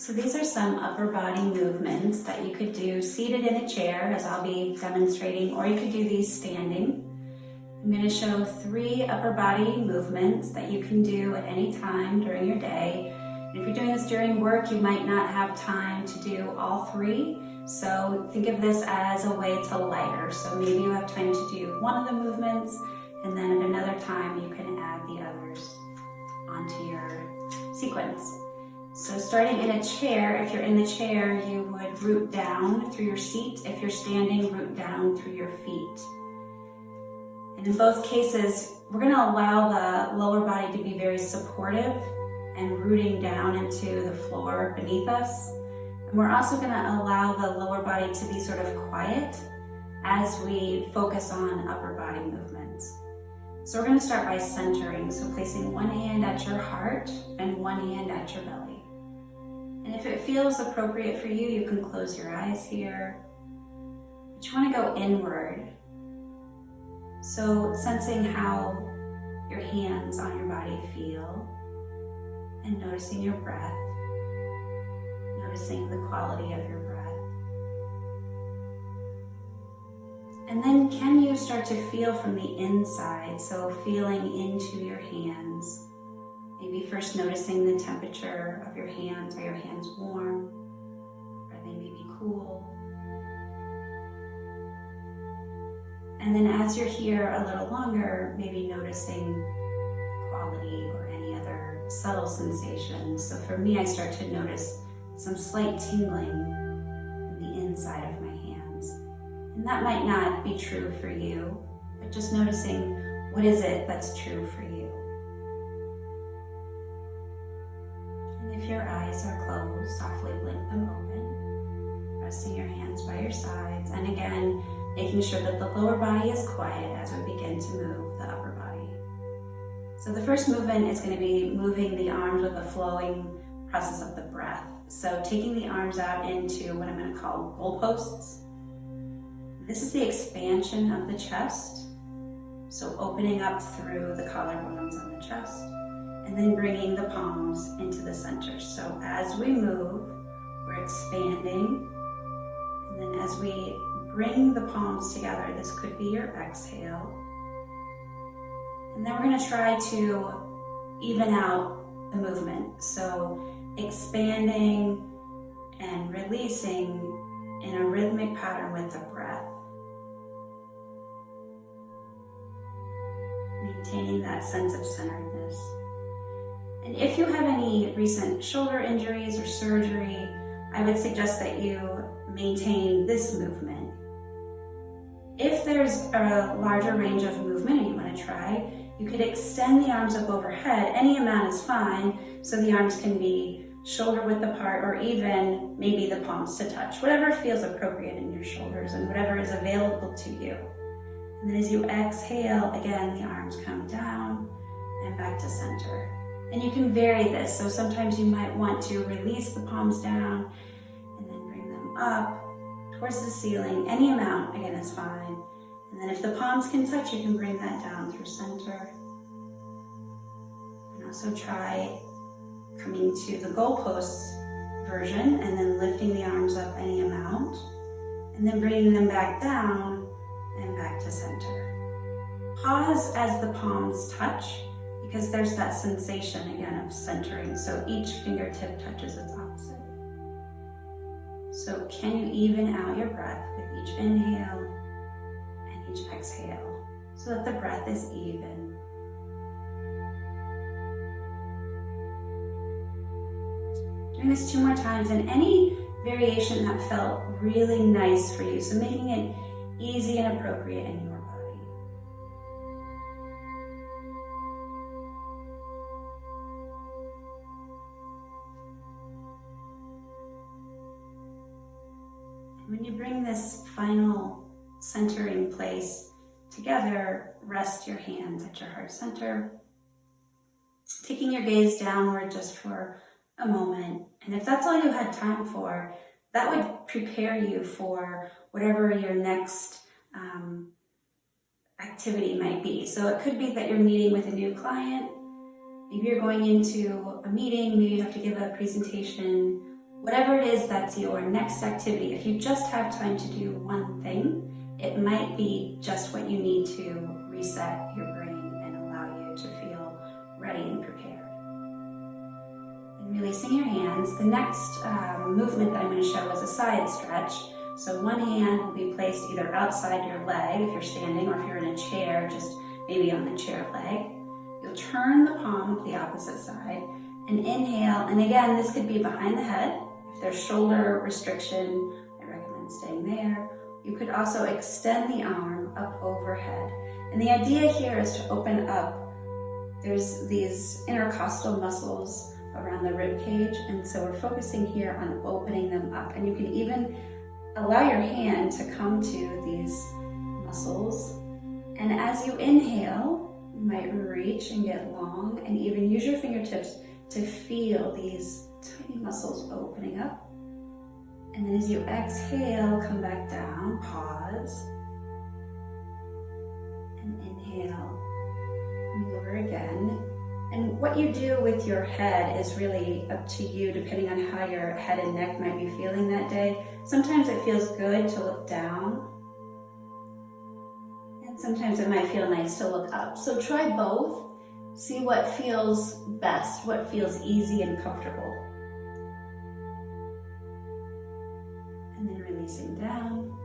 So these are some upper body movements that you could do seated in a chair, as I'll be demonstrating, or you could do these standing. I'm going to show 3 upper body movements that you can do at any time during your day. And if you're doing this during work, you might not have time to do all 3. So think of this as a way to layer. So maybe you have time to do one of the movements, and then at another time you can add the others onto your sequence. So starting in a chair, if you're in the chair, you would root down through your seat. If you're standing, root down through your feet. And in both cases, we're going to allow the lower body to be very supportive and rooting down into the floor beneath us. And we're also going to allow the lower body to be sort of quiet as we focus on upper body movements. So we're going to start by centering. So placing one hand at your heart and one hand at your belly. And if it feels appropriate for you, you can close your eyes here. But you want to go inward. So sensing how your hands on your body feel and noticing your breath, noticing the quality of your breath. And then can you start to feel from the inside, so feeling into your hands. Maybe first noticing the temperature of your hands. Are your hands warm? Are they maybe cool? And then as you're here a little longer, maybe noticing quality or any other subtle sensations. So for me, I start to notice some slight tingling in the inside of my hands. And that might not be true for you, but just noticing what is it that's true for you. And if your eyes are closed, softly blink them open, resting your hands by your sides. And again, making sure that the lower body is quiet as we begin to move the upper body. So the first movement is going to be moving the arms with a flowing process of the breath. So taking the arms out into what I'm going to call goalposts. This is the expansion of the chest. So opening up through the collarbones and the chest, and then bringing the palms into the center. So as we move, we're expanding, and then as we bring the palms together, this could be your exhale. And then we're going to try to even out the movement. So expanding and releasing in a rhythmic pattern with the breath. Maintaining that sense of centeredness. And if you have any recent shoulder injuries or surgery, I would suggest that you maintain this movement. If there's a larger range of movement and you want to try, you could extend the arms up overhead. Any amount is fine, so the arms can be shoulder width apart, or even maybe the palms to touch, whatever feels appropriate in your shoulders and whatever is available to you. And then as you exhale, again, the arms come down and back to center. And you can vary this, so sometimes you might want to release the palms down and then bring them up towards the ceiling. Any amount, again, is fine. And then if the palms can touch, you can bring that down through center. And also try coming to the goalposts version and then lifting the arms up any amount, and then bringing them back down and back to center. Pause as the palms touch, because there's that sensation again of centering. So each fingertip touches its opposite. So can you even out your breath with each inhale and each exhale so that the breath is even? Doing this 2 more times, and any variation that felt really nice for you. So making it easy and appropriate in your body. When you bring this final centering place together, rest your hands at your heart center, taking your gaze downward just for a moment. And if that's all you had time for, that would prepare you for whatever your next activity might be. So it could be that you're meeting with a new client. Maybe you're going into a meeting, maybe you have to give a presentation Whatever it is that's your next activity, if you just have time to do one thing, it might be just what you need to reset your brain and allow you to feel ready and prepared. And releasing your hands, the next movement that I'm going to show is a side stretch. So one hand will be placed either outside your leg if you're standing, or if you're in a chair, just maybe on the chair leg. You'll turn the palm to the opposite side and inhale. And again, this could be behind the head. If there's shoulder restriction, I recommend staying there. You could also extend the arm up overhead. And the idea here is to open up. There's these intercostal muscles around the rib cage, and so we're focusing here on opening them up. And you can even allow your hand to come to these muscles. And as you inhale, you might reach and get long, and even use your fingertips to feel these tiny muscles opening up. And then as you exhale, come back down, pause, and inhale, coming over again. And what you do with your head is really up to you, depending on how your head and neck might be feeling that day. Sometimes it feels good to look down, and sometimes it might feel nice to look up. So try both. See what feels best, what feels easy and comfortable. And then releasing down.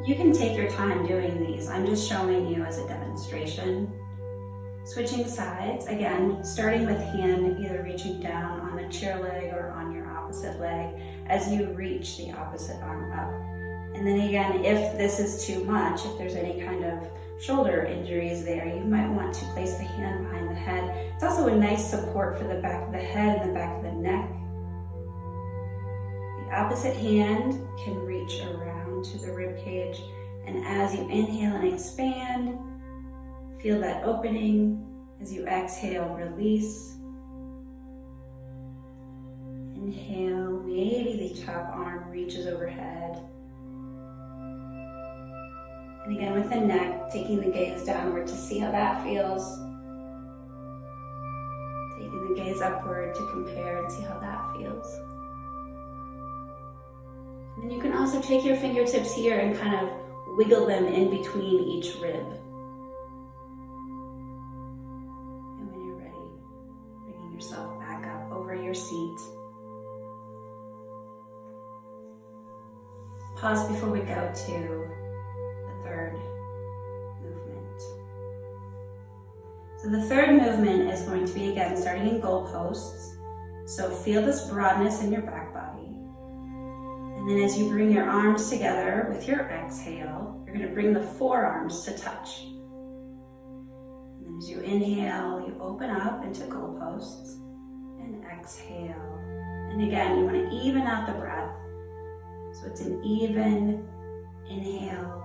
You can take your time doing these. I'm just showing you as a demonstration. Switching sides, again, starting with hand either reaching down on the chair leg or on your opposite leg as you reach the opposite arm up. And then again, if this is too much, if there's any kind of shoulder injuries there, you might want to place the hand behind the head. It's also a nice support for the back of the head and the back of the neck. The opposite hand can reach around to the rib cage, and as you inhale and expand, feel that opening. As you exhale, release. Inhale, maybe the top arm reaches overhead. And again with the neck, taking the gaze downward to see how that feels. Taking the gaze upward to compare and see how that feels. And then you can also take your fingertips here and kind of wiggle them in between each rib. And when you're ready, bringing yourself back up over your seat. Pause before we go to third movement. So the third movement is going to be, again, starting in goalposts. So feel this broadness in your back body. And then as you bring your arms together with your exhale, you're going to bring the forearms to touch. And then as you inhale, you open up into goalposts, and exhale. And again, you want to even out the breath. So it's an even inhale,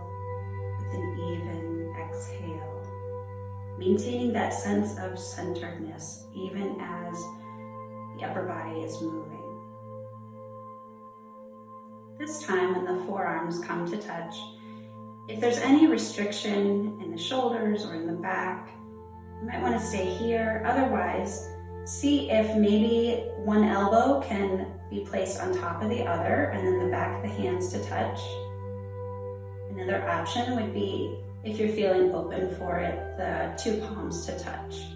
an even exhale, maintaining that sense of centeredness even as the upper body is moving. This time when the forearms come to touch, if there's any restriction in the shoulders or in the back, you might want to stay here. Otherwise, see if maybe one elbow can be placed on top of the other and then the back of the hands to touch. Another option would be, if you're feeling open for it, the two palms to touch.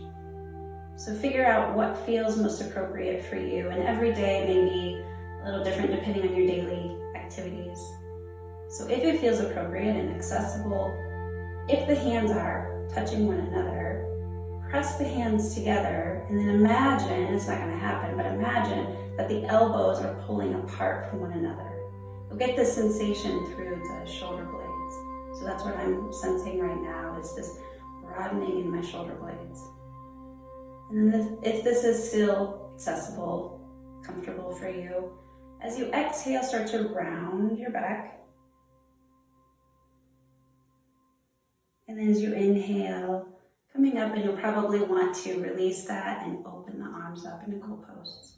So figure out what feels most appropriate for you, and every day may be a little different depending on your daily activities. So if it feels appropriate and accessible, if the hands are touching one another, press the hands together and then imagine, it's not going to happen, but imagine that the elbows are pulling apart from one another. You'll get this sensation through the shoulder blades. So that's what I'm sensing right now, is this broadening in my shoulder blades. And then if this is still accessible, comfortable for you, as you exhale, start to round your back. And then as you inhale, coming up, and you'll probably want to release that and open the arms up into goalposts.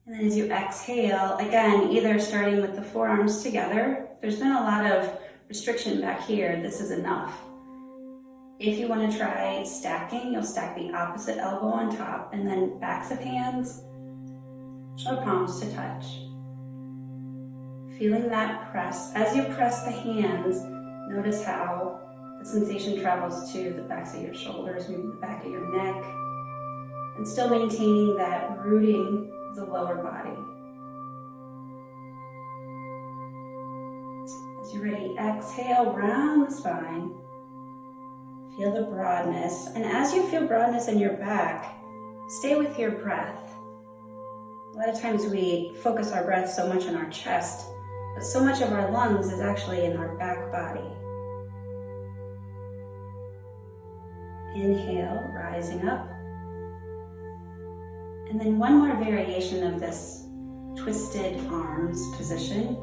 And then as you exhale, again, either starting with the forearms together. There's been a lot of restriction back here. This is enough. If you want to try stacking, you'll stack the opposite elbow on top, and then backs of hands. or palms to touch. Feeling that press. As you press the hands, notice how the sensation travels to the backs of your shoulders, maybe the back of your neck, and still maintaining that rooting of the lower body. As you're ready, exhale, round the spine. Feel the broadness, and as you feel broadness in your back, stay with your breath. A lot of times we focus our breath so much in our chest, but so much of our lungs is actually in our back body. Inhale, rising up. And then one more variation of this twisted arms position,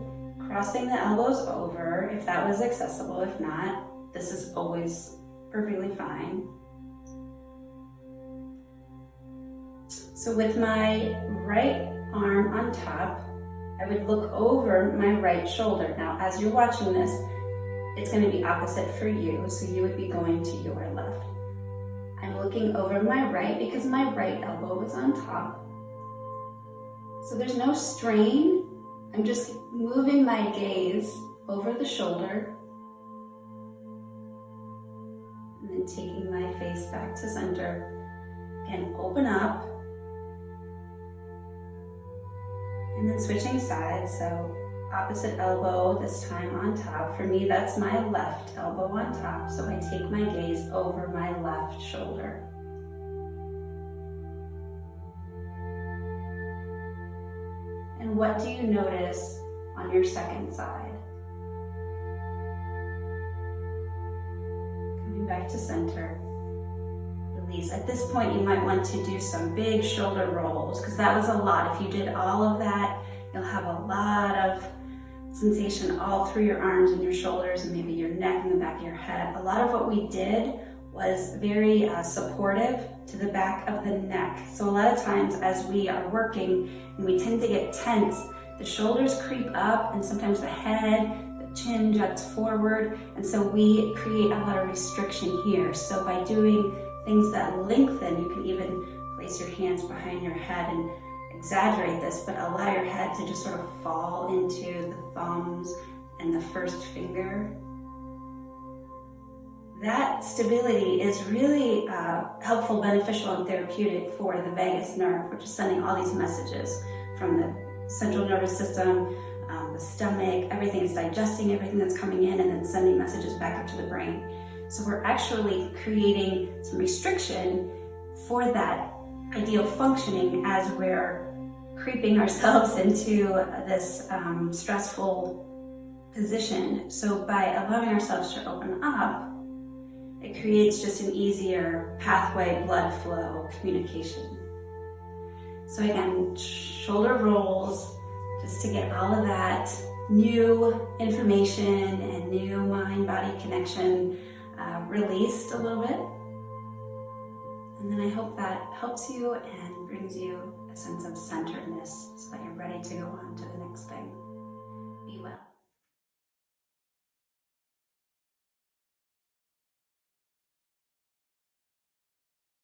crossing the elbows over if that was accessible. If not, this is always perfectly fine. So with my right arm on top, I would look over my right shoulder. Now, as you're watching this, it's going to be opposite for you, so you would be going to your left. I'm looking over my right because my right elbow is on top. So there's no strain. I'm just moving my gaze over the shoulder and then taking my face back to center. Again, open up. And then switching sides, so opposite elbow, this time on top. For me, that's my left elbow on top, so I take my gaze over my left shoulder. And what do you notice on your second side? Coming back to center. Release. At this point, you might want to do some big shoulder rolls because that was a lot. If you did all of that, you'll have a lot of sensation all through your arms and your shoulders and maybe your neck and the back of your head. A lot of what we did was very supportive to the back of the neck. So a lot of times as we are working and we tend to get tense, the shoulders creep up and sometimes the head, chin juts forward, and so we create a lot of restriction here. So by doing things that lengthen, you can even place your hands behind your head and exaggerate this, but allow your head to just sort of fall into the thumbs and the first finger. That stability is really helpful, beneficial, and therapeutic for the vagus nerve, which is sending all these messages from the central nervous system, the stomach, everything is digesting everything that's coming in and then sending messages back up to the brain. So we're actually creating some restriction for that ideal functioning as we're creeping ourselves into this stressful position. So by allowing ourselves to open up, it creates just an easier pathway, blood flow, communication. So again, shoulder rolls, just to get all of that new information and new mind-body connection released a little bit. And then I hope that helps you and brings you a sense of centeredness so that you're